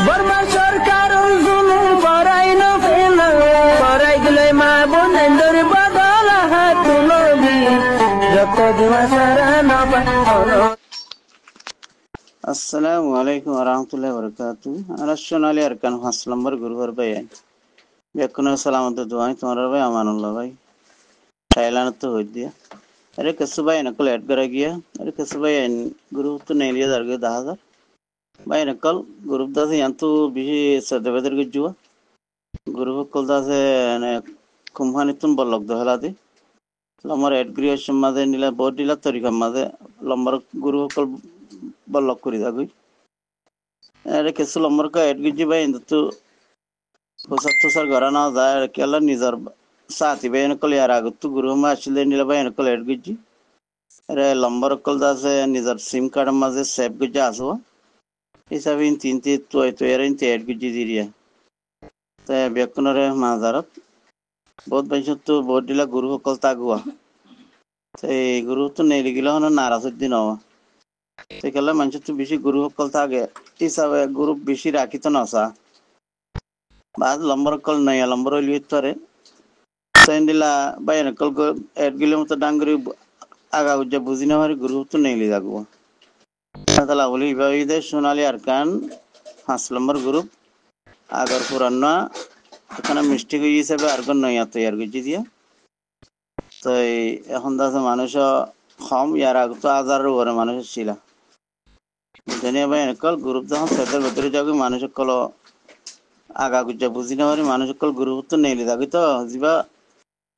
বর্মা সরকার জুলুম করাই না ফেনা করাই দিলে মা বোনের বদল হাত তুলবি যত দিবা সারা না পাওয়া। আসসালামু আলাইকুম ওরহমতুল্লাহি ওয়াবারাকাতুহু। আলাসনালি আরকান 5 নম্বর গ্রুপের ভাই বেকুনা সালামত দোয়াই তোমার ভাই আমানুল্লাহ ভাই থাইল্যান্ড তো হই দিয়া अरे कसु भाई नकल ऐड करा गया अरे कसु भाई ग्रुप तो नहीं लिया दरगे 10,000 भाई नकल ग्रुप दा से यंतु बिही सदे बेदर के जुआ ग्रुप कल दा से ने कुम्हानी तुम बलक दो हला दे लमर ऐड क्रिएशन मादे नीला बहुत नीला तरीका मादे लमर ग्रुप कल बलक करी दा गई अरे कसु लमर का ऐड कीजिए भाई तो तो सर घराना जाए केला निजर साथी भाई नकल यार आगत तो गुरु में आशिले नीला भाई नकल ऐड कीजिए अरे लंबर कल दासे निजर सिम कार्ड माजे सेव कीजिए आसो ऐसा भी इन तीन तो यार इन ऐड कीजिए दिरिया तो बेकुनरे माजारत बहुत बच्चों तो बहुत दिला गुरु कल ताक हुआ तो गुरु तो नहीं लिखिला होना नाराज दिन हुआ तो कल मंच तो बिशी गुरु कल ताके ऐसा गुरु बिशी राखी तो ना सा बाद लंबर कल नहीं लंबर लिये तो रे सेंडिला भाई नकल को ऐड गिले मत डांगरी आगा उज्जा बुझिना हमारे गुरु तो नहीं ले जागुआ तला बोली भाई दे सोनाली अरकान 5 नंबर ग्रुप आगर पुराना এখানে মিস্টেক হয়ে হিসেবে আরকান নয়া তৈরি করে দিয়া তো এখন দাসে মানুষ কম ইয়ার আগে তো 1000 ওরে মানুষ ছিল জানি ভাই নকল গ্রুপ যখন সেদের ভিতরে যাবে মানুষ কল আগা গুজা বুঝিনা হরি মানুষ কল গ্রুপ তো নেই লে যাবে তো জিবা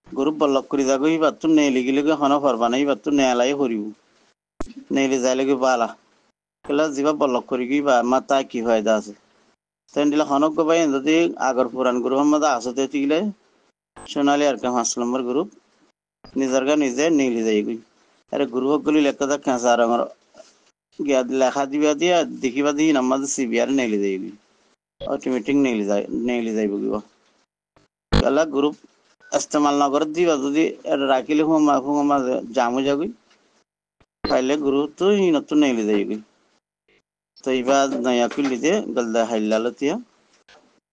গ্রুপ বলক করে যাগো ই বাত নেই লিগিলে হন পারবা না ই বাত নেলাই হরিব নেইলে যাইলে কি বালা কেলা জিবা বলক করি কি বা মাতা কি ফায়দা আছে তেন্ডিলা হনক গো ভাই যদি আগর পুরান গ্রুপ মধ্যে আসতে তিলে সোনালি আর কা 5 নম্বর গ্রুপ নিজরগা নিজে নেইলে যাইগই আরে গ্রুপ গুলি লেখা দা কাঁসা রঙর গিয়া লেখা দিবা দিয়া দেখিবা দি নামাজ সিবিআর নেইলে যাইগই অটোমেটিক নেইলে যাইব গিবা কেলা গ্রুপ इस्तेमाल ना कर दी बात दी राखीले हुआ जामु जागुई पहले गुरु तो ही न तो नहीं ले जाएगी तो ये बात नया कुल लीजिए गलदा हाइला लतिया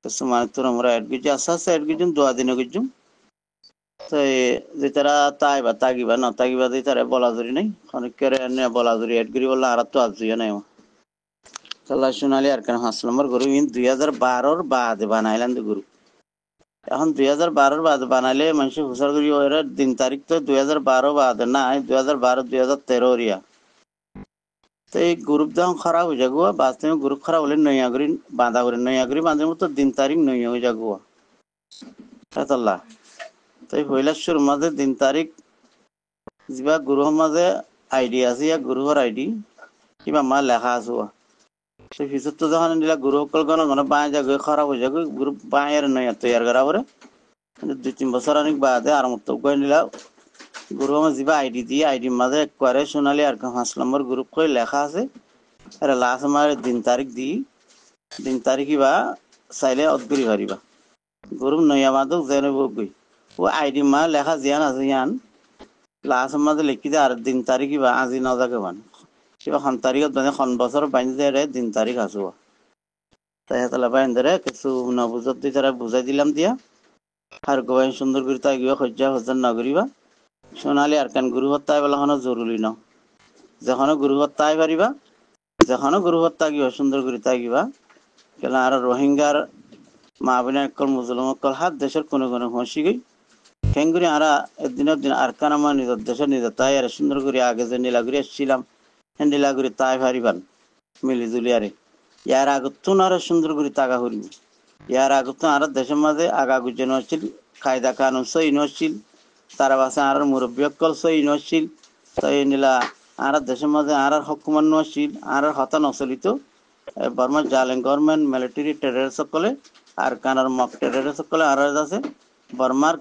तो समान तो हमारा ऐड कीजिए आसास से ऐड कीजिए 2 दिन कीजिए तो ये जितना ताई बतागी बात ना तागी बात इतना बोला दूरी नहीं खाने के रे अन्य बोला दूरी ऐड करी बोला आरत तो आज जुया नहीं हुआ तो लाशुनाली अरकान 5 नंबर गुरु इन 2012 और बाद बनाइलन गुरु এখন 2012 बाद बनाले मंशी हुसर करी होरा दिन तारीख तो 2012 बाद ना 2012 2013 रिया तो एक ग्रुप दाम खराब हो जागुआ बाद में ग्रुप खराब होले नया ग्रीन बांधे तो दिन तारीख नहीं हो जागुआ तल्ला तो पहिला शुरू मादे दिन तारीख जिबा गुरु मादे आईडी আছে या गुरुहर आईडी কিবা মা লেখা আছে तो फिर तो जहाँ नीला गुरु कल गना बाएं जागे खराब हो जागे ग्रुप बाएं नहीं तैयार करा बोरे 2-3 बছর अनेक बाद है आराम तो कोई नीला गुरु में जीवा आईडी दी आईडी मादे क्वारे सोनाली और 5 नंबर ग्रुप कोई लेखा से अरे लास्ट हमारे दिन तारीख की बा साइले अदगरी भरीबा ग्रुप नया मादो जेने वो गई वो आईडी मा लेखा जियान आजियान लास्ट मादे लिखी दे और दिन तारीख की बा आजी ना जाके बन কিবা খন তারিখত মানে খন বছর বাইন্দে রে দিন তারিখ আসো তাই হাতলা বাইন্দে রে কিছু না বুঝত দি তারা বুঝাই দিলাম দিয়া আর গোয়াই সুন্দর করে তাই গিয়া খজ্জা হজন না করিবা সোনালি আরকান গুরু হত্যায় বলা হনো জরুরি ন যখন গুরু হত্যায় পারিবা যখন গুরু হত্যা গিয়া সুন্দর করে তাই গিবা কেলা আর রোহিঙ্গার মা বোনের কল মুসলমান কল হাত দেশের কোন কোন হসি গই কেঙ্গুরি আরা দিনের দিন আরকান আমার নিজের দেশের নিজের তাই আর সুন্দর করে আগে যে নীলাগুড়ি আসছিলাম হ্যান্ডিলা করে তাই ভারিবান মিলি জুলিয়ারে ইয়ার আগতুন আর সুন্দর করে তাগা হরিব ইয়ার আগতুন আর দেশের মাঝে আগা গুজন হচ্ছিল কায়দা কানুন সই নছিল তারা বাসে আর মুরব্বী কল সই নছিল তাই নীলা আর দেশের মাঝে আর হকুমান নছিল আর হতা নচলিত বর্মা জালেন গভর্নমেন্ট মিলিটারি টেরর সকলে আর কানার মক টেরর সকলে আর আছে বর্মার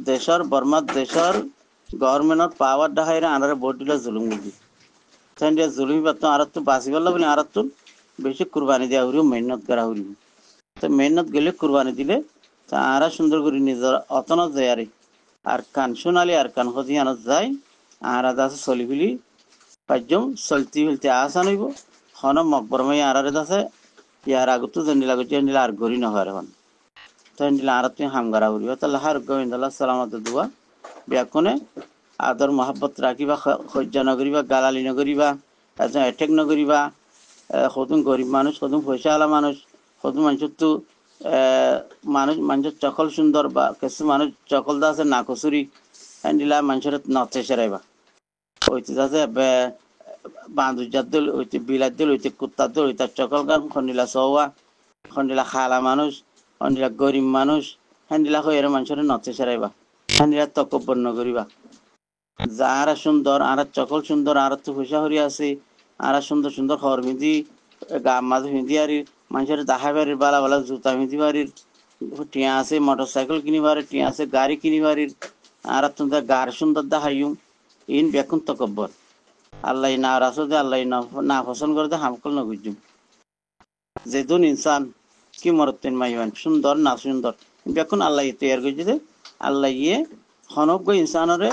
দেশের গভর্নমেন্টর পাওয়ার ডাহাইরা আর বডিলা জুলুম গুজি संजय जुलमी बात तो आरत तो बासी वाला बने आरत तो बेशक कुर्बानी दिया हुई मेहनत करा हुई तो मेहनत गले कुर्बानी दिले तो आरा सुंदर गुरी निजर अतन जायारे आरकान सोनाली आरकान होती आना जाए आरा दास सोलिबिली पाजम सल्ती हुलते आसान होइबो হন মকবরমাই আরারে দাসে ইয়ার আগতো জন্ডিলা গতি জন্ডিলা আর গরি নহয় হন তো জন্ডিলা আর তুই হামগারা উড়িব তাহলে হার গোবিন্দাল্লাহ সালামত দুয়া ব্যাকুনে আদর মহাব্বত রাখিবা সহ্য নকরিবা গালালি নকরিবা এজন এটেক নকরিবা সদুন গরিব মানুষ সদুন পয়সা আলা মানুষ সদুন মানুষের তো মানুষের চকল সুন্দর বা কিছু মানুষ চকল দা আছে না কচুরি হ্যান্ডিলা মানুষের নচে সেরাইবা ওইতে আছে বাঁধুজার দল ওইতে বিলার দল ওইতে কুত্তার দল ওইটার চকল গান খন্ডিলা সৌয়া খন্ডিলা খালা মানুষ খন্ডিলা গরিব মানুষ হ্যান্ডিলা হয়ে মানুষের নচে সেরাইবা হ্যান্ডিলা তকব্বর নকরিবা যারা সুন্দর আর চকল সুন্দর আর তো পয়সা হরি আছে আর সুন্দর সুন্দর খবর মিদি গা মাঝ মিদি আর মানুষের দেখা বাড়ির বালা বালা জুতা মিদি বাড়ির টিয়া আছে মোটর সাইকেল কিনিবার টিয়া আছে গাড়ি কিনিবার আর তোমাদের গার সুন্দর দেখাইম ইন বেকুন তকব্বর আল্লাহ না রাসো দে আল্লাহ না পছন্দ করে দে হামকল না বুঝুম যেদুন ইনসান কি মরতেন মাইবান সুন্দর না সুন্দর বেকুন আল্লাহ তৈয়ার করছে দে আল্লাহ ইয়ে হনজ্ঞ ইনসানরে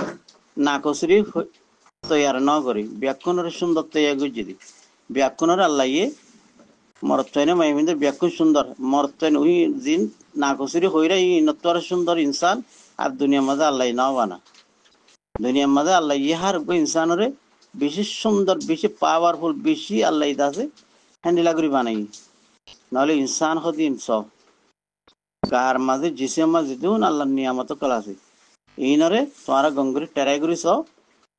না কসরি তৈয়ার ন করি ব্যাকুণের সুন্দর তৈয়ার করছে দি ব্যাকুণের আল্লাহ ইয়ে মরত্বনে মাইমিন্দের ব্যাকুণ সুন্দর মরত্বন ওই জিন না কসরি হইরা ই নত্বর সুন্দর ইনসান আর দুনিয়ার মাঝে আল্লাহ নাও বানা দুনিয়ার মাঝে আল্লাহ ইহার ইনসানরে বেশি সুন্দর বেশি পাওয়ারফুল বেশি আল্লাহ আছে হ্যান্ডিলা করি বানাই নাহলে ইনসান হদিন সব গার মাঝে জিসের মাঝে দিন আল্লাহ নিয়ামত কল আছে ইনরে তোমারা গঙ্গুরি টেরাই করি সব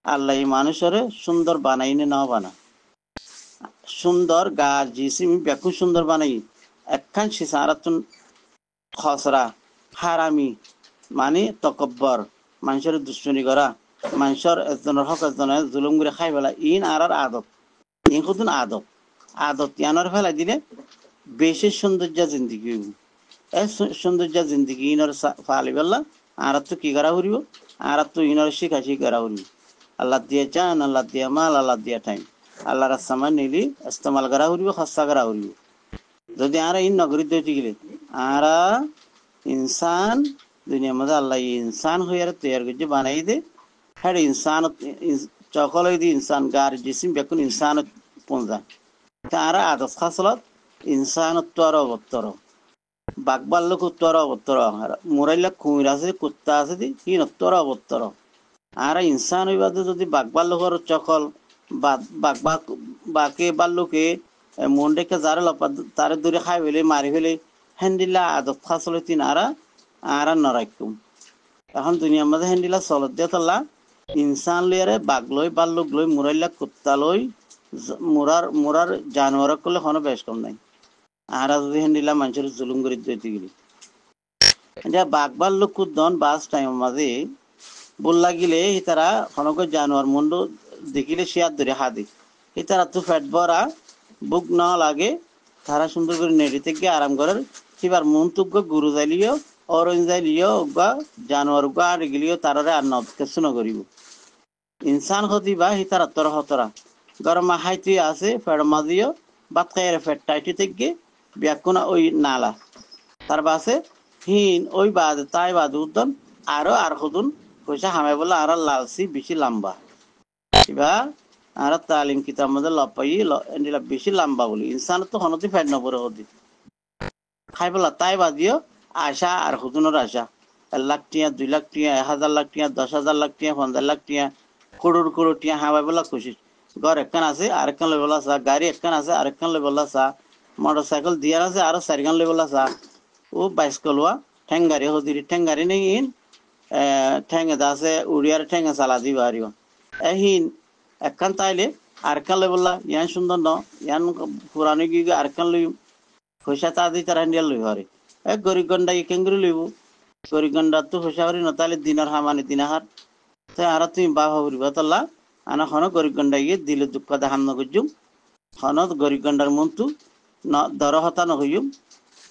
আল্লাহ মানুষরে সুন্দর বানাইনে নাও বানা সুন্দর গার জিসিম ব্যাকুন সুন্দর বানাই একখান সিসারাতুন খসরা হারামি মানে তকব্বর মানুষের দুশ্মনী করা মানুষের একজনের হক একজনের জুলুম করে খাই ফেলা ইন আর আদত ইন কতদিন আদত আদত ইয়ানোর ফেলাই দিলে বেশি সৌন্দর্য জিন্দিগি এই সৌন্দর্য জিন্দিগি ইনর ফালি ফেললা আর তো কি করা হরিব আর তো ইনর শিখাশি করা হরিব আল্লাহ দিয়ে চান আল্লাহ দিয়ে মাল আল্লাহ দিয়ে টাইম আল্লাহ রাস্তামান নিলি ইস্তেমাল করা হরিব খসা করা হরিব যদি আর ইন নগরী দিয়ে গেলে আর ইনসান দুনিয়ার মধ্যে আল্লাহ ইনসান হয়ে তৈয়ার করছে বানাই দে হ্যাঁ ইনসান চকল দি ইনসান গার জিসিম বেকুন ইনসান পৌঁছা তারা আদত খাসলত ইনসান তোর অবত্তর বাগবার লোক উত্তর অবত্তর মোরাইলা কুমির আছে কুত্তা আছে দি কি নত্তর অবত্তর আর ইনসান হইবাদে যদি বাগবার লোকের চকল বাকে বাল্লুকে মন রেখে যারা লপা তারে দূরে খাই ফেলে মারি ফেলে হ্যান্ডিলা আদত খাসল তিন আর নরাইকুম এখন দুনিয়ার মধ্যে হ্যান্ডিলা চলত দিয়ে তোলা ইনসান লইয়ারে বাঘ লই বাল্লুক লই মুরাইলা কুত্তা লই মুরার জানোয়ার করলে কোনো বেশ কম নাই আর যদি হ্যান্ডিলা মানুষের জুলুম করে দিতে গেলি বাঘ বাল্লুক কুদ্দন বাস টাইমের মাঝে বল লাগিলে তারা খনক জানোয়ার মুন্ড দেখিলে শিয়ার ধরে হাদি তারা তো ফ্যাট ভরা বুক না লাগে তারা সুন্দর করে নেড়িতে গিয়ে আরাম করার সেবার মন তুগ্য গুরু যাইলিও অরঞ্জ যাইলিও গা জানোয়ার গা আর গেলিও তারারে আর কিছু ন করিব ইনসান হতি বা হি তারা তর হতরা গরম হাইতি আছে ফেড মাদিও বাত খাইয়ের ফেট টাইটি থেকে ব্যাকুনা ওই নালা তার বাসে হিন ওই বাদ তাই বাদ উদ্দন আরো আর হতুন পয়সা হামে বলে আর লালসি বেশি লম্বা এবা আর তালিম কিতাব মধ্যে লপাই বেশি লম্বা বলি ইনসান তো হনতি ফেট নপরে হতি খাই বলা তাই বাদিও আশা আর হতুনের আশা 1 লাখ টিয়া 2 লাখ টিয়া 1000 লাখ টিয়া 10,000 লাখ টিয়া 15 লাখ টিয়া করোড় টিয়া হাওয়াই বলা খুশি ঘর একখান আছে আরেকখান লই বলা চা গাড়ি একখান আছে আরেকখান লই বলা চা মোটর সাইকেল দিয়ার আছে আরো 4খান লই বলা চা ও বাইসকলওয়া ঠেঙ্গারি হদিরি ঠেঙ্গারি নেই ইন ঠেঙ্গে আছে উড়িয়ার ঠেঙ্গে চালা দিবা হারিও এহিন একখান তাইলে আরেকখান লই বললা ইয়ান সুন্দর ন ইয়ান পুরানো গিয়ে আরেকখান লই পয়সা তা দি তারা হ্যান্ডিয়াল লই হারে এক গরিব গন্ডা কেঙ্গুরি লইব গরিব গন্ডা তো পয়সা করি নতালে দিনার হামানি দিনাহার তাই আর তুমি বা ভাবরিবা তাল্লা আনা হন গরিব গন্ডা গিয়ে দিলে দুঃখ দেখান নগুজুম হন গরিব গন্ডার মন্তু দর হতা নহইম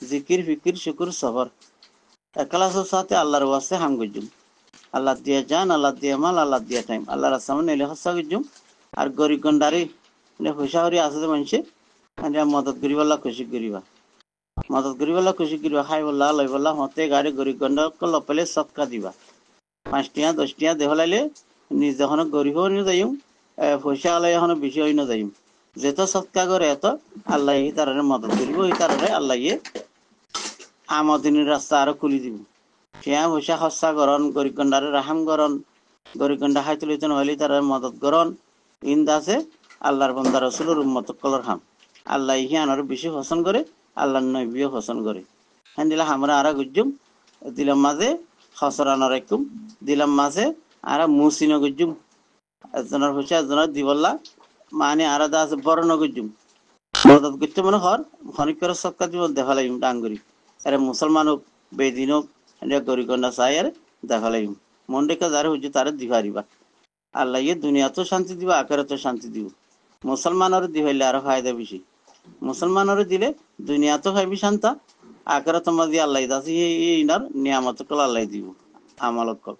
জিকির ফিকির শুকুর সবর একলাসের সাথে আল্লাহর ওয়াসে হাম গুজুম আল্লাহ দিয়া জান আল্লাহ দিয়া মাল আল্লাহ দিয়া টাইম আল্লাহর সামনে এলে হসা গুজুম আর গরিব গন্ডারে পয়সা করি আছে মানুষে মদত করিবাল্লা খুশি করিবা মদত করিবাল্লা খুশি করিবা খাই বললা লই বললা হতে গাড়ি গরিব গন্ডা লপেলে সৎকা দিবা 5 টিয়া 10 টিয়া দেহলাইলে নিজ যখন গরিব হয়ে যাইম পয়সা আলাই এখন বেশি হয়ে না যাইম যেত সৎকা করে এত আল্লাহ তারারে মদত করিব, এই তারারে আল্লাহ আমদিনের রাস্তা আরো খুলি দিব। ফিয়া পয়সা খরচা করন, গরিকন্ডারে রাহাম করন, গরিকন্ডা হাইতুল হইলে তারা মদত করন। ইন্দা আছে আল্লাহর বন্দা রসুলের উম্মত কলর হাম। আল্লাহ হিয়ানোর বেশি পছন্দ করে, আল্লাহর নবীও পছন্দ করে। হ্যাঁ দিলা আমরা আরা গুজুম দিলাম মাঝে খসরানো রাখুম, দিলাম মাঝে আরা মুসিনো গুজুম, একজনের পয়সা একজনের দিবল্লা মানে আলাদা আছে বড় নগুজুম মদত করতে মনে হর খনিক করে সৎকার দিব দেখা লাগিম ডাঙ্গুরি। আরে মুসলমান হোক বেদিন হোক গরিকন্যা চাই আর দেখা লাগিম। মন রেখা যারা হচ্ছে তারা দিবারিবা। আল্লাহ দুনিয়াতেও শান্তি দিব, আখেরাতেও শান্তি দিব। মুসলমানের দিবাইলে আরো ফায়দা বেশি। মুসলমানের দিলে দুনিয়াতেও খাইবি শান্তা, আখেরাত মাঝে আল্লাহ দাসি ইনার নিয়ামত কল আল্লাহ দিব আমালত কল।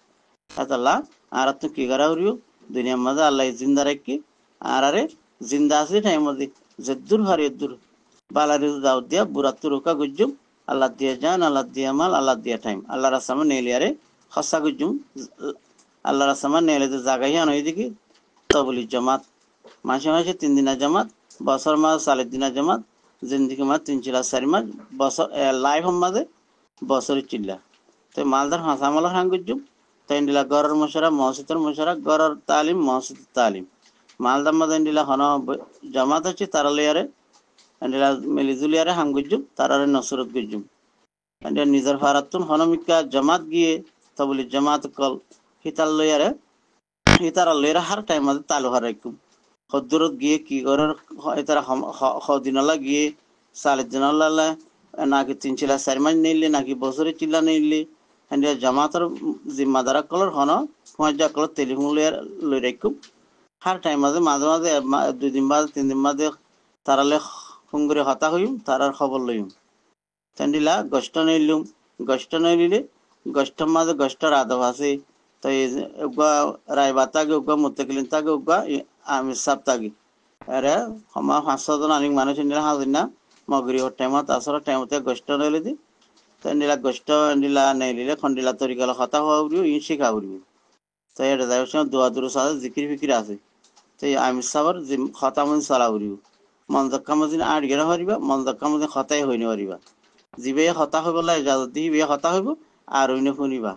আল্লাহ আর তো কি করা উড়িও দুনিয়ার মাঝে আল্লাহ জিন্দা রাখি আর আরে জিন্দা আছে টাইম মধ্যে যেদুর হারে দূর বালারি দাও দিয়া বুড়াত্তু রোকা গুজুম আল্লাহ দিয়া যান, আল্লাহ দিয়া মাল, আল্লাহ দিয়া টাইম, আল্লাহ রাসামা নেলিয়ারে খসা গুজুম, আল্লাহ রাসামা নেলে জাগাই আনো এদিকে তবলি জমাত মাসে মাসে 3 দিনা জমাত, বছর মাস 4 দিনা জমাত, জিন্দিগি মাস 3 চিল্লা 4 মাস, বছর লাইফ মাঝে বছরের চিল্লা। তো মালদার হাসা মালার হাং গুজুম তো ইন্ডিলা গড়ের মশারা মসজিদের মশারা গড়ের তালিম মসজিদের তালিম মালদার মাঝে ইন্ডিলা হন জমাত আছে তারা লইয়ারে ইন্ডিলা মিলিজুলিয়ারে হাং গুজুম তারারে নসরত গুজুম। ইন্ডিয়া নিজের ভারাতুন হনমিকা জমাত গিয়ে তবলি জমাত কল হিতাল লইয়ারে হিতারা লইয়ারে হার টাইম মাঝে তালু হারাইকুম হদ্দুরত গিয়ে কি করে তারা দিনলা গিয়ে 4 দিনলা নাকি 3 চিল্লা 4 মাস নিলে নাকি বছরের চিল্লা নিলে হ্যাঁ জামাতের জিম্মাদারা কলর হন 5 কলর টেলিফোন লই রাখুম হার টাইম মাঝে মাঝে মাঝে 2 দিন বাদে 3 দিন বাদে তারালে ফোন করে হতা হইম তারার খবর লইম। তেন্ডিলা গষ্ট নইলিলে গষ্টের মাঝে গষ্টের আদব আছে। তো রায়বা তাগে উগা মুত্তাকিলিন তাগে উগা আমি সাপ তাগি আরে হমা 500 জন আনিক মানুষ নিলা হাজির না মগরি ওর টাইমত আসর টাইমতে গষ্ট নইলে দি তেন্ডিলা গষ্ট নিলা নেইলিলে খন্ডিলা তরিকাল হতা হওয়া উড়িও ইন শিখা উড়িও। তো এটা যাই দোয়া দুরু সাথে জিকির ফিকির আছে। তো আমি সাবর হতা মন চলা উড়িও মন দক্কা মজিন আট গেরা হরিবা মন দক্কা মজিন হতাই হইনি হরিবা জিবে হতা হইব ইজাজত দি হিবে হতা হইব আর হইনে শুনিবা।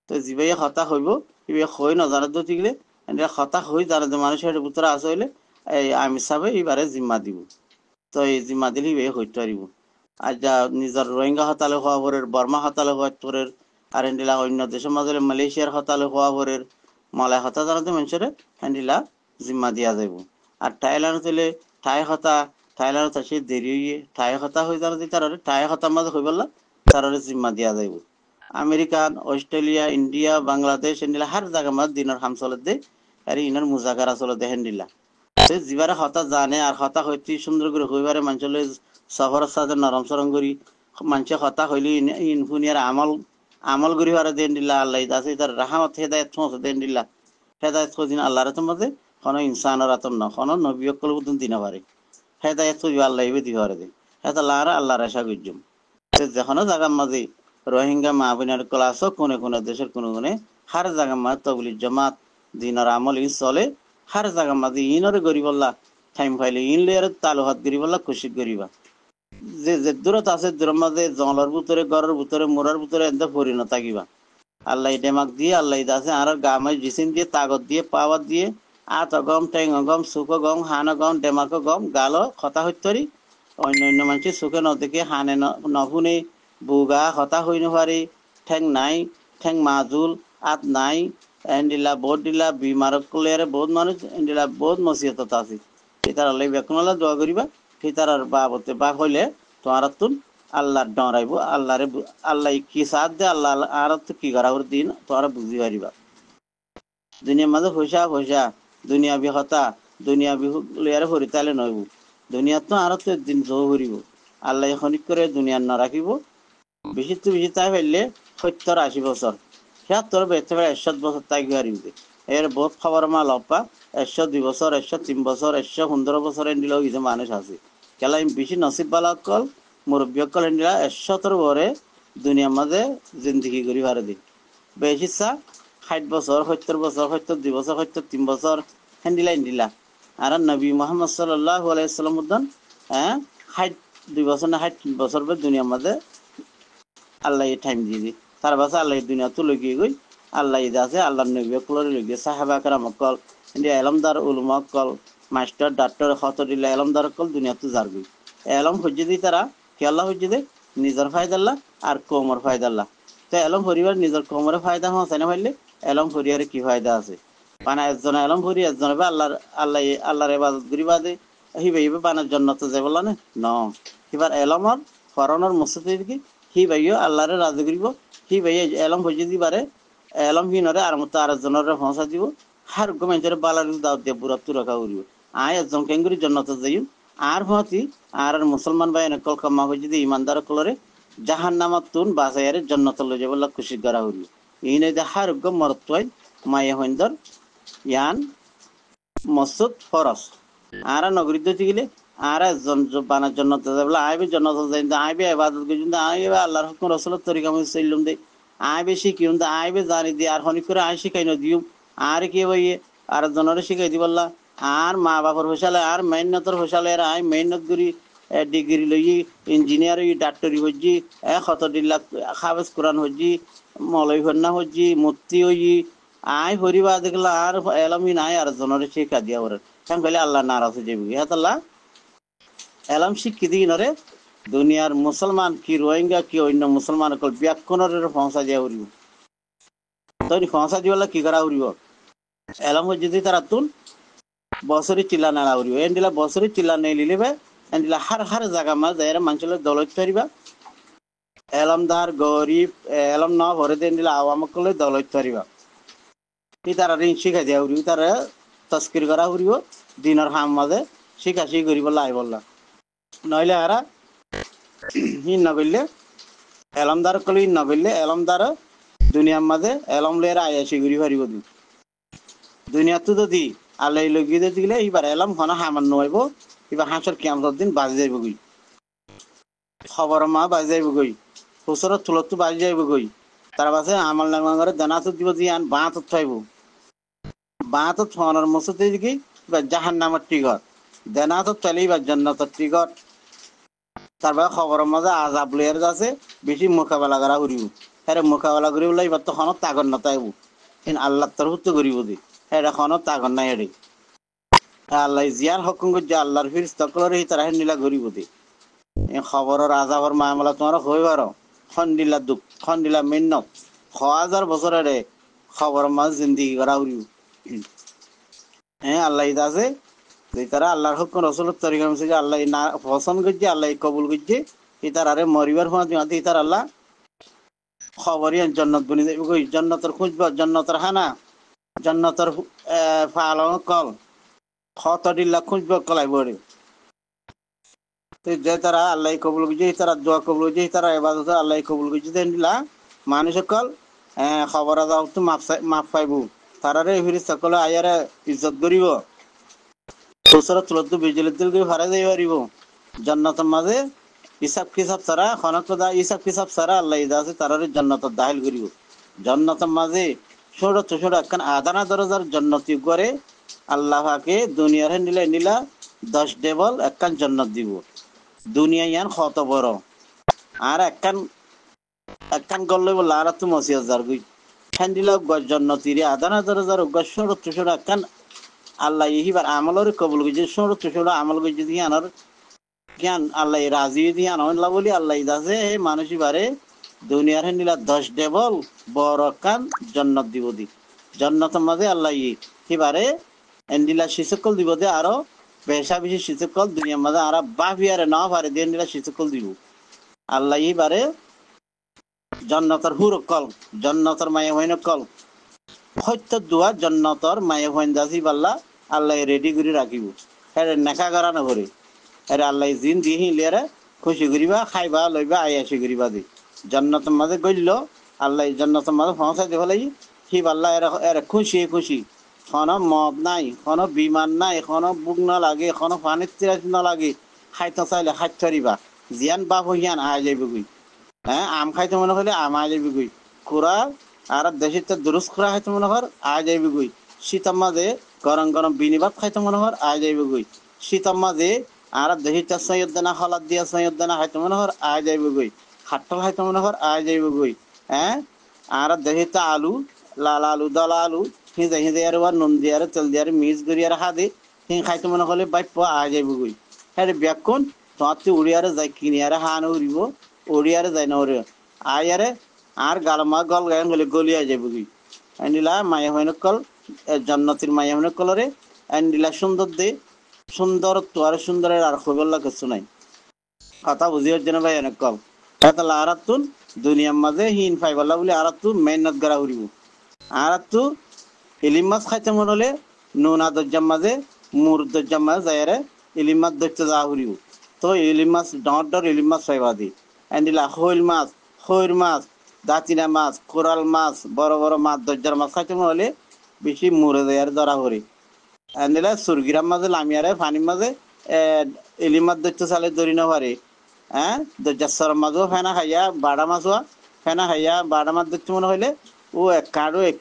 তো জিবে হতা হইব হিবে হই নজানো তো ঠিকলে হতা হই জানে যে মানুষের ভিতরে আছে হইলে এই আমি সাবে এবারে জিম্মা দিব। তো এই জিম্মা দিলে হিবে হইতে পারিব। আর যা নিজের রোহিঙ্গা হতালে হওয়া ভরের বর্মা হতালে হওয়া তোরের আর হ্যান্ডিলা অন্য দেশের মাঝে মালয়েশিয়ার হতালে হওয়া ভরের মালয় হতা জানাতে মানুষের হ্যান্ডিলা জিম্মা দিয়া যাইব। আর থাইল্যান্ড হইলে ঠাই হতা থাইল্যান্ড আসে দেরি হইয়ে ঠাই হতা হয়ে জানাতে তার ঠাই হতার মাঝে হয়ে বললা তার জিম্মা দিয়া যাইব। আমেরিকান অস্ট্রেলিয়া ইন্ডিয়া বাংলাদেশ হ্যান্ডিলা হার জায়গা মাঝে দিনের হাম চলে দে আর ইনার মুজাকারা চলে দে হ্যান্ডিলা। তো যিবারে হতা জানে আর হতা হইতে সুন্দর করে হইবারে মানুষের সফরের সাথে নরম সরম করি মানুষে হতা হইলে ইনফুনিয়ার আমল করি হারে দেন দিলা আল্লাহ আছে তার রাহামত হেদায়ত পৌঁছে দেন দিলা হেদায়ত দিন আল্লাহর তোমাদের কোনো ইনসানের আতম না কোনো নবী অকল বুদ্ধ দিনা পারে হেদায়ত আল্লাহ দিতে পারে দেন হেতা লারা আল্লাহর আশা করজুম। যেখানে জায়গার মাঝে রোহিঙ্গা মা বোনের ক্লাস কোনে কোনে দেশের কোনে কোনে হার জায়গার মাঝে তবলিগ জমাত দিনের আমল ইন চলে হার জায়গার মাঝে ইনরে গরিবল্লা টাইম পাইলে ইন লেয়ার তালু হাত গরিবল্লা খুশি করিবা। যে দূরত আছে দূরের মাঝে জঙ্গলের ভিতরে ঘরের ভিতরে মোড়ার ভিতরে এত পরি না থাকিবা। আল্লাহ ডেমাক দিয়ে আল্লাহ আছে আর গা মাই জিসিন দিয়ে তাগত দিয়ে পাওয়ার দিয়ে আত গম টেং গম সুখ গম হান গম ডেমাক গম গালো খতা হইতরি অন্য অন্য মানুষের সুখে নদেখে হানে নভুনে বুগা হতা হই নারি ঠেং নাই ঠেং মাজুল আত নাই এন্ডিলা বহুত দিলা বিমার কলিয়ারে বহুত মানুষ এন্ডিলা বহুত মসিহত আছে এটার আল্লাহ বেকনলা দোয়া করিবা ফিতার বাবতে বা হইলে তোমার তুন আল্লাহ ডরাইব আল্লাহরে আল্লাহ কি সাথ দে আল্লাহ আর কি করা দিন তোমরা বুঝি পারিবা। দুনিয়ার মাঝে পয়সা পয়সা দুনিয়া বিহতা দুনিয়া বিহু লইয়ারে ভরি তাইলে নইব দুনিয়ার তো আর তো একদিন জো ভরিব আল্লাহ খনিক করে দুনিয়ার না রাখিব বেশি তো বেশি তাই ফেললে 70-80 বছর 76 100 বছর তাই হারিব এর বহুত খবর মাল অপা 102 বছর 103 বছর 115 বছর এন্ডিল কিছু মানুষ আছে কেলা বেশি নসিব বালা কল মুরব্বী কল এন্ডিলা 100 ভরে দুনিয়ার মাঝে জিন্দিগি করি ভারে দিন বেশি চা 60 বছর 70 বছর 72 বছর 73 বছর হ্যান্ডিলা ইন্ডিলা আর নবী মোহাম্মদ সাল্লাল্লাহু আলাইহি সাল্লাম উদ্দান 62 বছর না 60 বছর পর দুনিয়ার মধ্যে আল্লাহ টাইম দিয়ে দি তার বাসা আল্লাহ দুনিয়া তো লগিয়ে গই আল্লাহ ইদা আছে আল্লাহ নবী কলরে লগিয়ে সাহাবা کرام কল ইন্ডিয়া এলমদার উলমা কল মাস্টার ডাক্তার খতরিল্লা এলমদার কল দুনিয়া তো জার গই এলম হজ্জে দি তারা কি আল্লাহ হজ্জে দে নিজের ফায়দাল্লাহ আর কওমর ফায়দাল্লাহ তো এলম পরিবার নিজের কওমর ফায়দা হচ্ছে না হইলে এলম পরিবারে কি ফায়দা আছে পানা একজন এলম পরি একজন আল্লাহর ইবাদত করিবা দে হিবে হিবে পানার জান্নাতে যাবে না ন এবার এলমর ফরনের মুসতাদি কি হি ভাইও আল্লাহরে রাজি করিব হি ভাই এলম হইতে দিবারে এলম হিনরে আর মতো আর জনরে পৌঁছা দিব হার গমেন্টের বালার দাওয়াত দিয়ে বুড়া তু রাখা করিব আয় একজন কেঙ্গুরি জান্নাতে যাইম আর হতি আর মুসলমান ভাই নকল কামা হইতে দি ইমানদার কলরে জাহান্নামাত তুন বাজারে জান্নাতে লই যাব আল্লাহ খুশি করা হইল ইনে দে হার গম মরতয় মায়ে হইন্দর ইয়ান মসুদ ফরস আর নগরী দিতে গেলে আর বানার জন্য আইবে জন্য আইবে ইবাদত করি আইবে আল্লাহর হুকুম রাসূলের তরিকা মতে চললুম দে আইবে শিখিউম দে আইবে জানি দি আর হনি করে আই শিখাই ন দিউম আর কি হইয়ে আর জনরে শিখাই দিব আল্লাহ আর মা বাবার হোসালে আর মেহনতর হোসালে আর আই মেহনত করি ডিগ্রি লই ইঞ্জিনিয়ার ডাক্তারি হজ্জি খতদিল্লা খাবেজ কোরআন হজ্জি মলয় হন্না হজ্জি মুফতি হই আই হরিবা দেখলা আর এলমি নাই আর জনরে শিক্ষা দিয়া ওরে কেন কইলে আল্লাহ নারাজ হয়ে যাবে হাতাল্লাহ এলম শিক্ষি দিই নরে দুনিয়ার মুসলমান কি রোহিঙ্গা কি অন্য মুসলমান কল ব্যাকরণের পৌঁছা দিয়া উড়িব তৈরি পৌঁছা দিওলা কি করা উড়িব এলম যদি তারা তুল বছরে চিল্লা নাড়া উড়িব এন্ডিলা বছরে চিল্লা নেই লিলিবে এন্ডিলা হার জায়গা মাঝ যাইরা মানুষের দৌলত পারিবা এলমদার গরিব এলম ন ভরে দেন দিলা আওয়ামক কলে দৌলত পারিবা ই তারা ঋণ শিখা দিয়া উড়িব তারা তস্কির করা উড়িব দিনের হাম মাঝে শিখাশি করিব লাই বললা নইলে আরা ইন নগরলে এলমদার কলি ইন নগরলে এলমদার দুনিয়ার মাঝে এলম লেরা আয়াসি ঘুরি ফারিব দি দুনিয়া তো যদি আল্লাহ লগিয়ে দিতে গেলে এবার এলম হনা হামান নইব এবার হাঁসের কিয়ামতের দিন বাজি যাইব গই খবর মা বাজি যাইব গই হুসরের তুলত বাজি যাইব গই তার পাশে আমল নামা করে দানাত দিব দিয়ে আন বাঁত থাইব বাঁত থানোর মসুতে দিকে এবার জাহান্নামের টিকট দেনাত চলে এবার জান্নাতের টিকট তারপরে খবরের মাঝে আজাব লইয়ার আছে বেশি মোকাবেলা করা করিব হ্যাঁ মোকাবেলা করিব এবার তো খনত তাগর নতাইব কিন্তু আল্লাহ তরফ তো করিব দি এটা খনত তাগর নাই এড়ে আল্লাহ জিয়ার হুকুম করছে আল্লাহর ফিরিস্তা কলরে তারা নিলা করিব দি খবরের আজাবর মামলা তোমার হই পারো খন্ডিলা দুঃখ খন্ডিলা মেন্নত 1000 বছরের খবরের মাঝে জিন্দিগি করা করিব হ্যাঁ আল্লাহ আছে তারা আল্লাহর হুকুম রাসূলের তরিকা অনুযায়ী আল্লাহ না পছন্দ করছে আল্লাহ কবুল করছে তার আরে মরিবার ফাঁদি তার আল্লাহ খবরিয়ান জান্নাত বনি যাইব কই জান্নাতের খুঁজব জান্নাতের হানা জান্নাতের ফালন কল খতদিল্লা খুঁজব কলাই বড়ে যে তারা আল্লাহ কবুল করছে তারা দোয়া কবুল করছে তারা ইবাদত আল্লাহ কবুল করছে দিলা মানুষ কল খবর দাও তো মাপ পাইব তারারে ফিরিস্তা কল আয়ারে ইজ্জত করিব হুসরত তুলত বিজলি দিল করে ফারা যাই পারিব জান্নাতের মাঝে হিসাব কিসাব সারা খনকদা হিসাব কিসাব সারা আল্লাহ ইদা আছে তারারে জান্নাতের দাখিল করিব জান্নাতের মাঝে ছোট ছোট একখান আদানা দরজার জান্নাতি করে আল্লাহ পাকে দুনিয়ার নিলা 10 ডবল একখান জান্নাত দিব দুনিয়া ইয়ান কত বড় আর একখান গল্লে বলা আর তো মসিয়া যার গই হ্যান্ডিলা জান্নাতিরে আদানা দরজার ছোট ছোট একখান আল্লাহ ইহিবার আমলের কবুল করছে ছোট ছোট আমল করছে দিয়ে আনার জ্ঞান আল্লাহ রাজি দিয়ে আনলা বলি আল্লাহ ইদাছে মানুষ বারে দুনিয়ার নিলা 10 ডবল বড় কান জান্নাত দিব দি জান্নাতের মাঝে আল্লাহ হিবারে এন্ডিলা শিসকল দিব দে আরো বেশা বেশি শিসকল দুনিয়ার মাঝে আর বাফিয়ারে না পারে দিয়ে এন্ডিলা শিসকল দিব আল্লাহ হিবারে জান্নাতের হুর কল জান্নাতের মায়া হইন কল হত্যা দোয়া জান্নাতের মায়া হইন দাসি বাল্লা আল্লাহ রেডি করে রাখিব হ্যাঁ নেখা করা না করে হ্যাঁ আল্লাহ জিন দিয়ে হিলেরে খুশি করিবা খাইবা লইবা আয়াসি করিবা দি জান্নাতের মাঝে গইল আল্লাহ জান্নাতের মাঝে পৌঁছাই দিব লাগি হি আল্লাহ এরা খুশি খুশি কোনো মদ নাই কোনো বিমান নাই কোনো বুক না লাগে কোনো পানির তিরাজ না লাগে খাইতে চাইলে খাইতে পারিবা জিয়ান বাপ হইয়ান আয় যাইব গই হ্যাঁ আম খাইতে মনে করলে আম আয় যাইব গই খুরা আর দেশের তো দুরুস খুরা খাইতে মনে কর আয় যাইব গই শীতের মাঝে গরম গরম বিনিবাদ খাইতে মনে হর আয় যাইব গই শীতম মাঝে আর দহিটা সৈয়দানা হলাদ দিয়া সৈয়দানা খাইতে মনে হর আয় যাইব গই খাট্টাল খাইতে মনে হর আয় যাইব গই হ্যাঁ আর দহিটা আলু লাল আলু দল আলু হিঁজে হিঁজে আর নুন দিয়ে আর তেল দিয়ে আর মিক্স করি আর হাদে হিঁ খাইতে মনে করলে বাইপ আয় যাইব গই হ্যাঁ ব্যাকুন তোমার উড়িয়ারে যাই কিনি আর হান উড়িব উড়িয়ারে যাই না ওরে আয়ারে আর গালমা গল গায়ন গলে গলিয়া যাইব গই আইনিলা মায়া হইন কল জান্নাতের মায়া হইন কলরে আইনিলা সুন্দর দে সুন্দর তো আর সুন্দরের আর খবরলা কিছু নাই কথা বুঝি হচ্ছে না ভাই অনেক কল তাহলে আরাতুন দুনিয়ার মাঝে হিন ফাইবাল্লা বলে আরাতু মেহনত করা উড়িব আরাতু ইলিম মাছ খাইতে মনে হলে নুনা দরজার মাঝে মুর দরজার মাঝে যাইরে ইলিম মাছ ধরতে যা উড়িব তো ইলিম মাছ ডর ডর ইলিম মাছ ফাইবা দি আইনিলা খৈর মাছ দাঁতিনা মাছ কোরাল মাছ বড় বড় মাছ দরজার মাছ খাইতে মনে হলে বেশি মুড়ে যায় আর ধরা করি এনে সুরগিরাম মাঝে লামিয়ারে পানির মাঝে ইলি মাছ ধরতে চালে ধরি না পারে হ্যাঁ দরজার সর মাছও ফেনা খাইয়া বাড়া মাছও ফেনা খাইয়া বাড়া মাছ ধরতে মনে হইলে ও এক কাড়ো এক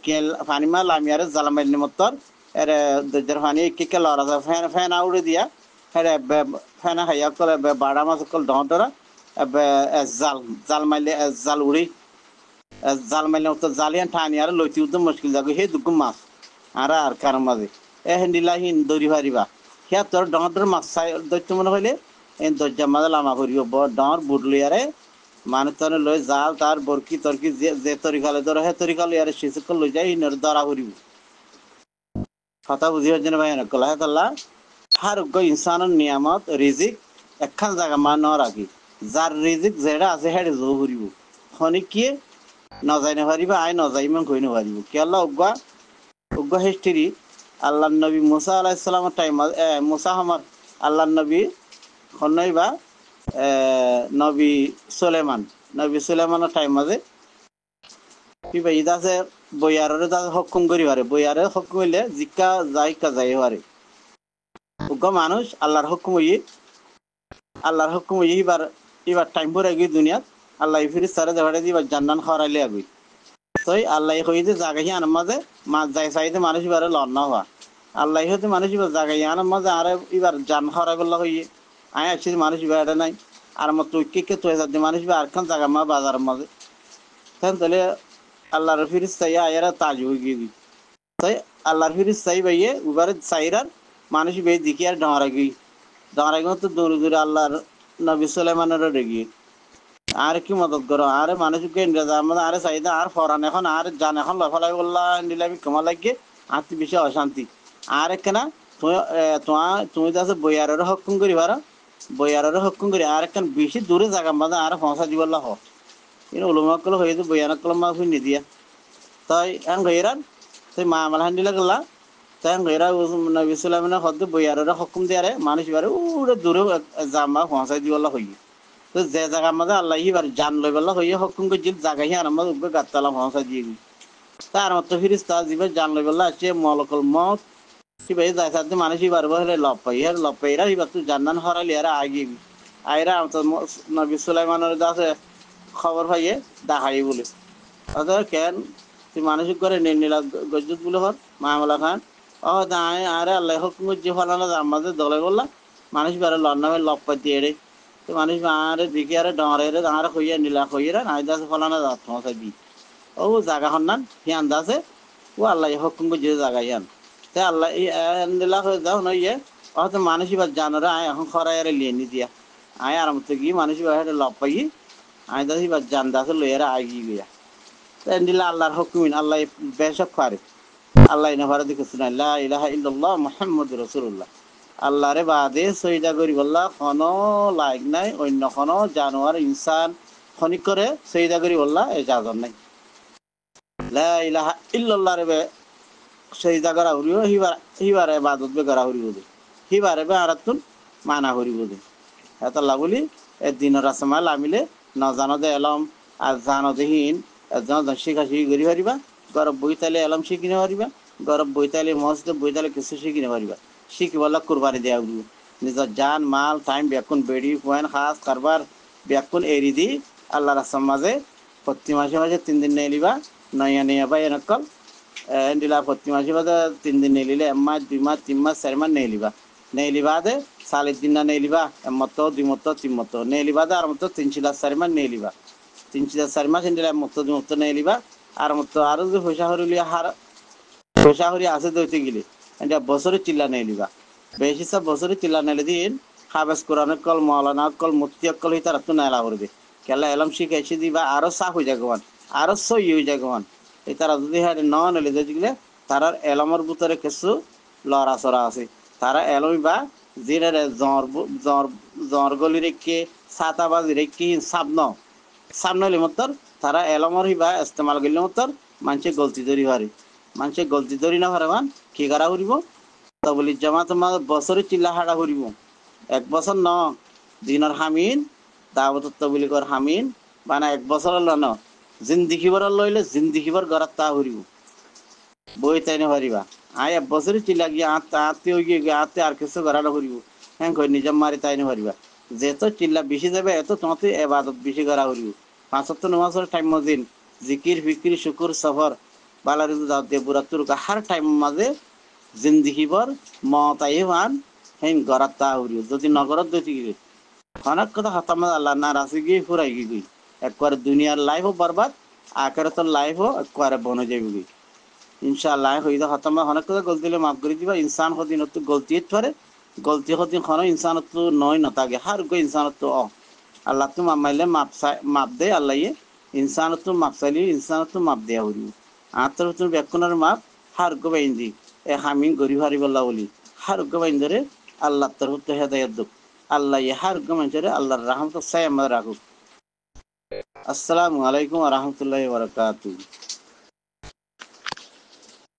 পানি মা লামিয়ারে জ্বালা মারিনি মতর এর দরজার পানি একে লড়া যায় ফেনা উড়ে দিয়া হ্যাঁ ফেনা খাইয়া কল বাড়া মাছ কল ডরা জাল জাল মারলে জাল উড়ি জাল মারলে তো জালিয়ান ঠানি আর লইতে উদ্যম মুশকিল যাবে সেই দুঃখ মাছ আর কার মাঝে এ হেন্ডিলা হিন দৌড়ি পারিবা সিয়া তোর ডর মাছ চাই দৈত্য মনে হইলে এই দরজার মাঝে লামা করিব বড় ডর বুট লইয়ারে মানুষ তো লই জাল তার বরকি তরকি যে তরিকালে ধর হে তরিকালে ইয়ারে শিশুক লই যাই হিনের ধরা করিব কথা বুঝি হচ্ছে না ভাই কলা হে তাল্লা হার ইনসানের নিয়ামত রিজিক একখান জায়গা মান রাখি যার রিজিক যেটা আছে হেডে জো করিব খনি কি নজাই নারিব আই নজাই ইমান কই নারিব কেলা উগ্গা হিস্ট্রি আল্লাহ নবী মুসা আলাইহিসসালামের টাইম মুসা আমার আল্লাহ নবী খনইবা নবী সুলেমানের টাইম মাঝে কি ভাই ইদা আছে বইয়ারে দা হুকুম করি পারে বইয়ারে হুকুম হইলে জিকা যাই পারে উগ্গা মানুষ আল্লাহর হুকুম এবার টাইম পরে গিয়ে দুনিয়াত আল্লাহ ফিরিস তারে দেখাড়ে দিবার জান্নান খরাইলে আগুই তই আল্লাহ হইতে জাগাই আনার মাঝে মাছ যাই চাইতে মানুষ এবারে লড়না হওয়া আল্লাহ হইতে মানুষ এবার জাগাই আনার মাঝে আরে এবার জান খরাই বললা হইয়ে আয় আসছি মানুষ এবার নাই আর আমার তুই কে তুই যাতে মানুষ আর খান জাগা মা বাজারের মাঝে তাহলে আল্লাহর ফিরিস চাই আয়ারা তাজ হয়ে গিয়ে দিই তাই আল্লাহর ফিরিস চাই ভাইয়ে এবারে চাইরার মানুষ বে দিকে আর ডরাগি তো দূরে দূরে আল্লাহর নবী সুলাইমানের রেগিয়ে আর কি মদত করো আরে মানুষকে আরে চাহিদা আর ফরান এখন আর জান এখন লফালাই বললা নিলামি কমা লাগিয়ে আত্মি বেশি অশান্তি আর একখানা তুমি তো আছে বইয়ারের হকুম করি পারো বইয়ারের হকুম করি আর একখান বেশি দূরে জায়গা মাঝে আর পৌঁছা দিবল্লা হোক কিন্তু উলুমাকল হয়ে তো বইয়ার কলম মা ফির নিদিয়া তাই এখন গইরান তুই মা আমার হান্ডিলা গেলা তাই গইরা নবী সুলাইমানের হদ্দে বইয়ারের হকুম দিয়ে মানুষ এবারে উড়ে দূরে জামা পৌঁছাই দিবল্লা হইয়ে তো যে জায়গার মধ্যে আল্লাহ এবার জান লই বললা হইয়া হুকুম করছিল জায়গায় আর মধ্যে উগ্র গাতলা পৌঁছা দিয়ে গই তার মতো ফিরিস্তা জিবে জান লই বললা আছে মলকল মত কি ভাই যাই সাথে মানুষ এবার বলে লপ পাইরা এবার তুই জান্নান হরালি আর আগে আইরা তো নবী সুলাইমানের দাসে খবর পাইয়ে দেখাই বলে অতএব কেন তুই মানুষ করে নিলা গজুত বলে হর মামলা খান দাঁড়ায় আরে আল্লাহ হুকুম যে ফলানো আমাদের দলে বললা মানুষ এবার লন্নামে লপ পাই দিয়ে রে মানুষ আরে দিকে আরে ডরে আরে হইয়া নীলা হইয়া নাই দাসে ফলানা যাত মশাই দি ও জায়গা হন্নান হিয়ান দাসে ও আল্লাহ হুকুম যে জায়গা হিয়ান তে আল্লাহ নীলা হয়ে যাও নইয়ে হয়তো মানুষ এবার জানোরা আয় এখন খরাই আরে লিয়ে নি দিয়া আয় আরাম তো গিয়ে মানুষ এবার লপ পাই আয় দাস এবার জান দাসে লইয়ারে আয় গিয়ে গিয়া তে নীলা আল্লাহর হুকুমিন আল্লাহ বেশক ফারে আল্লাহ ইনাফারে দিকে শুনাই লা ইলাহা ইল্লাল্লাহ মুহাম্মাদুর রাসূলুল্লাহ আল্লাহরে বাদে সইদা করি বললা কোনো লাইক নাই অন্য কোনো জানোয়ার ইনসান খনিক করে সইদা করি বললা এই জাজন নাই লা ইলাহা ইল্লাল্লাহ রে সইদা করা হরিও হিবারে ইবাদত বে করা হরিব দে হিবারে বে আরাতুন মানা হরিব দে এত লাগুলি এ দিনের রাসমাল আমিলে ন জানো দে এলম আর জানো দেহীন জন শিখা শিখি করি পারিবা গরব বইতালে এলম শিখিনে পারিবা গরব বইতালে মসজিদ বইতালে কিছু শিখিনে পারিবা শিখি বললা কুরবানি দেয়া উড়ু নিজের জান মাল টাইম ব্যাকুন বেড়ি পয়েন খাস কারবার ব্যাকুন এরি দি আল্লাহ রাসম মাঝে প্রতি মাসে 3 দিন নিয়ে লিবা নয়া নিয়ে বা এনেকল দিলা প্রতি মাসে বাদে 3 দিন নেলিলে 1 মাস 2 মাস 3 মাস 4 মাস নেলিবা নেলিবাদে সালের দিন না নেলিবা মতো 2 মতো 3 মতো নেলিবাদে আর মতো 3 4 মাস নেলিবা 3 4 মাস দিলা মতো 2 মতো নেলিবা আর মতো আর যে পয়সা হরিলি হার পয়সা হরি আছে দইতে গেলে এটা বছরে চিল্লা নেলিবা বেশি সব বছরে চিল্লা নেলে দিন হাবেস কোরআন কল মাওলানা কল মুফতি কল হিতার তো নেলা করবে কেলা এলম শিখাইছি দিবা আরো সাফ হয়ে যাগমান আরো সই হয়ে যাগমান এই তারা যদি হ্যাঁ ন নেলে দেখলে তারার এলমের ভিতরে কিছু লড়াচড়া আছে তারা এলমি বা জিরে জ্বর জ্বর গলি রেখে ছাতাবাজি রেখে সামনে মতর তারা এলমর হিবা ইস্তেমাল করলে মতর মানুষে গলতি ধরি পারে মানুষে গলতি ধরি না পারে মান কি করা করিব তবলি জমা তোমার বছরে চিল্লা হাড়া করিব 1 বছর ন দিনের হামিন দাওয়াত তবলি কর হামিন মানে 1 বছর ন জিন্দিগিবার লইলে জিন্দিগিবার গড়াত তা করিব বই তাই না পারিবা 1 বছরে চিল্লা গিয়ে আত্মীয় গিয়ে আত্মীয় আর কিছু গড়ানো করিব হ্যাঁ কই নিজম মারি তাই না পারিবা যেত চিল্লা বেশি যাবে এত তোমাতে এবাদত বেশি করা করিব 5 ওয়াক্ত নামাজের টাইম মদিন জিকির ফিকির শুকুর সফর বালারি দাও দে বুরাতুর হার টাইম মাঝে জিন্দিগিবার মতাইমান হেন গড়াত তা করিব যদি নগরত দইতে গিয়ে অনেক কথা হাতাম আল্লাহ না রাসি গিয়ে ফুরাই গিয়ে একবার দুনিয়ার লাইফও বরবাদ আখেরাতের লাইফও একবারে বনে যাবে গিয়ে ইনশাআল্লাহ হইদা হতামা অনেক কথা গলতি দিলে মাফ করে দিবা ইনসান হদিন তো গলতি পারে গলতি হদিন খন ইনসান তো নয় না তাকে হার গো ইনসান তো আল্লাহ তো মামাইলে মাপ দে আল্লাহ ইনসান তো মাপ চাইলে ইনসান তো মাপ দেয়া হইব আত্মর তুমি বেকুনের মাপ হার গো বাইন্দি এ হামিং গরি হারি বল্লা বলি হার গো বাইন্দরে আল্লাহ তোর হতে হেদায়ত দুক আল্লাহ হার গো মানুষরে আল্লাহর রহমত চাই আমরা রাখুক আসসালামু আলাইকুম ওয়া রাহমাতুল্লাহি ওয়া বারাকাতুহু